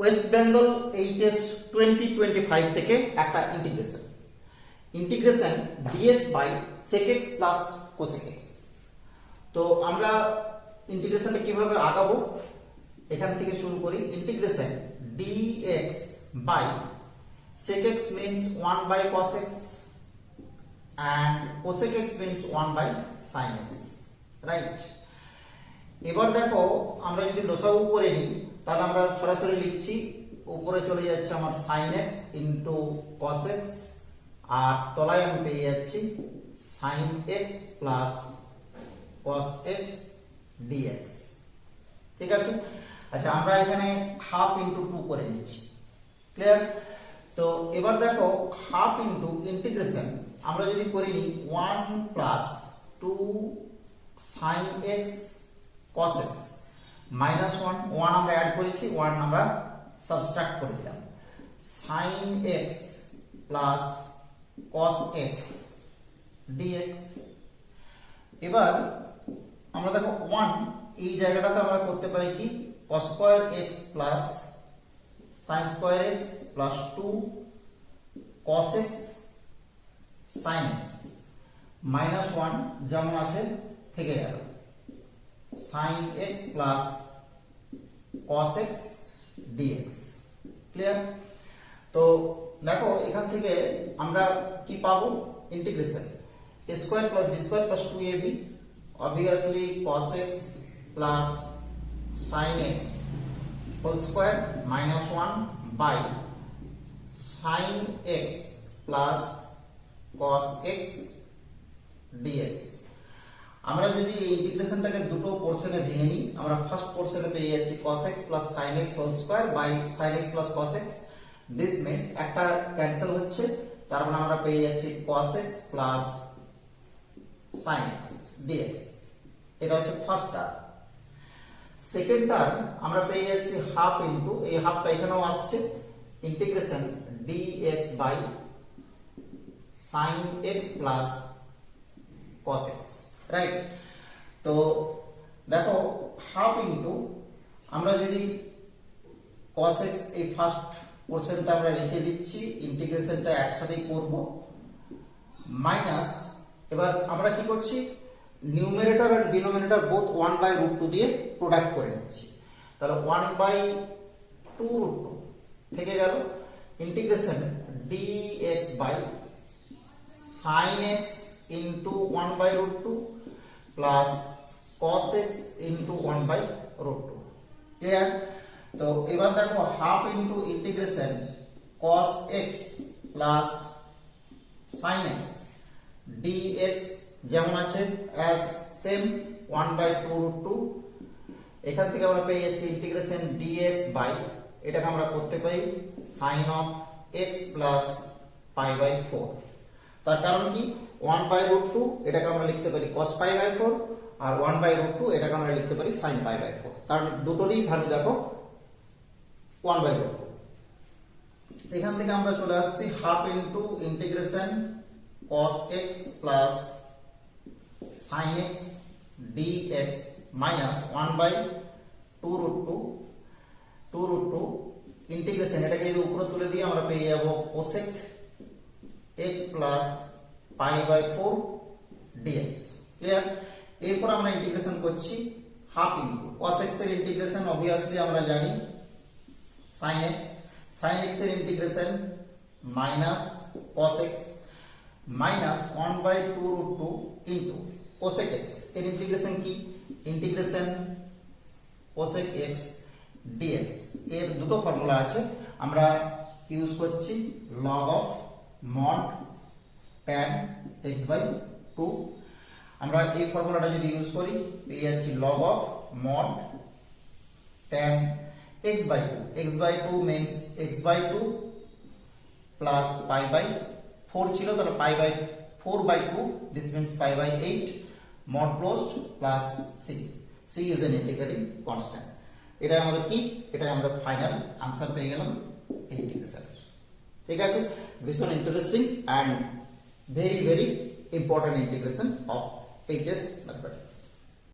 West Bengal HS 2025 থেকে একটা integration dx by sec x plus cosec x। তো আমরা ইন্টিগ্রেশনটা কিভাবে আগাবো এখান থেকে শুরু করি। Integration dx by sec x means 1 by cos x and cosec x means 1 by sin x, right. এবার দেখো আমরা যদি লসাগু করে নিই তাহলে আমরা সরাসরি লিখছি, উপরে চলে যাচ্ছে আমার sin x into cos x আর তলায় আমি পেয়ে যাচ্ছি sin x plus cos x dx, ঠিক আছে। আচ্ছা, আমরা এখানে হাফ ইন্টু 2 করে নিচ্ছি, ক্লিয়ার। তো এবার দেখো হাফ ইন্টু ইন্টিগ্রেশন আমরা যদি করে নিই 1 plus 2 sin x cos x minus 1 আমরা অ্যাড করেছি, 1 আমরা সাবট্রাক্ট করে দিলাম, sin x plus cos x dx। এবার আমরা দেখো 1 এই জায়গাটাতে আমরা করতে পারি কি cos square x plus sin square x plus 2 cos x sin x minus 1 যেমন আছে থেকে গেল sin x plus cos x dx, clear. তো দেখো এখান থেকে আমরা কি পাবো, integration a square plus b square plus 2ab obviously cos x plus sin x whole square minus 1 by sin x plus cos x dx। আমরা যদি এই ইন্টিগ্রেশনটাকে দুটো পোরশনে ভেঙে নিই, আমরা ফার্স্ট পোরশনে পেয়ে যাচ্ছি cos x plus sin x whole square by sin x plus cos x। This means একটা ক্যান্সেল হচ্ছে, তার মানে আমরা পেয়ে যাচ্ছি cos x plus sin x dx। এটা হচ্ছে ফার্স্ট টার্ম। সেকেন্ড টার্ম আমরা পেয়ে যাচ্ছি হাফ ইনটু, এই হাফটা এখানেও আসছে, integration dx by sin x plus cos x, right. তো দেখো হাফ ইনটু আমরা যদি cos x এই ফার্স্ট পোরশনটা আমরা রেখে দিচ্ছি, ইন্টিগ্রেশনটা একসাথেই করব, মাইনাস এবার আমরা কি করছি নিউমারেটর আর ডিনোমিনেটর বোথ 1 বাই √2 দিয়ে প্রোডাক্ট করে নিচ্ছি, তাহলে 1 বাই 2√2 থেকে গেল integration dx by sin x into 1 by √2 plus cos x into 1 by √2, clear. তো এবার দেখো half into integration cos x plus sin x dx যেমন আছে অ্যাজ সেম 1 বাই 2√2। এখান থেকে আমরা পেয়ে যাচ্ছি ইন্টিগ্রেশন dx বাই, এটাকে আমরা করতে পারি sin of x plus pi by 4। তার কারণ কি 1 বাই √2 এটাকে আমরা লিখতে পারি cos পাই বাই 4 আর 1 বাই √2 এটাকে আমরা লিখতে পারি sin পাই বাই 4, কারণ দুটোরই ভ্যালু দেখো 1 বাই √2। এখান থেকে আমরা চলে আসছি half into integration cos x plus sin x dx minus 1 by 2√2 integration, এটাকে যদি উপরে তুলে দিয়ে আমরা পেয়ে যাব cosec x plus pi by 4 dx, clear. এরপর আমরা ইন্টিগ্রেশন করছি হাফ ইনটু cos x এর ইন্টিগ্রেশন অবভিয়াসলি আমরা জানি sin x এর integration minus cos x minus 1 by 2√2 into cosec x এর ইন্টিগ্রেশন কি ইন্টিগ্রেশন cosec x dx। এর দুটো ফর্মুলা আছে, আমরা ইউজ করছি log of mod tan x by 2। আমরা এই ফর্মুলাটা যদি ইউজ করি পেয়ে যাচ্ছি log of mod tan x by 2, x by 2 means x by 2 plus pi by 4 ছিল, তাহলে pi by 4 by 2, this means pi by 8 mod closed plus c is an integrating constant। এটা আমাদের কি, এটা আমাদের ফাইনাল আনসার পেয়ে গেলাম এই ইন্টিগ্রেশন, ঠিক আছে। ভীষণ interesting and very very important integration of HS mathematics।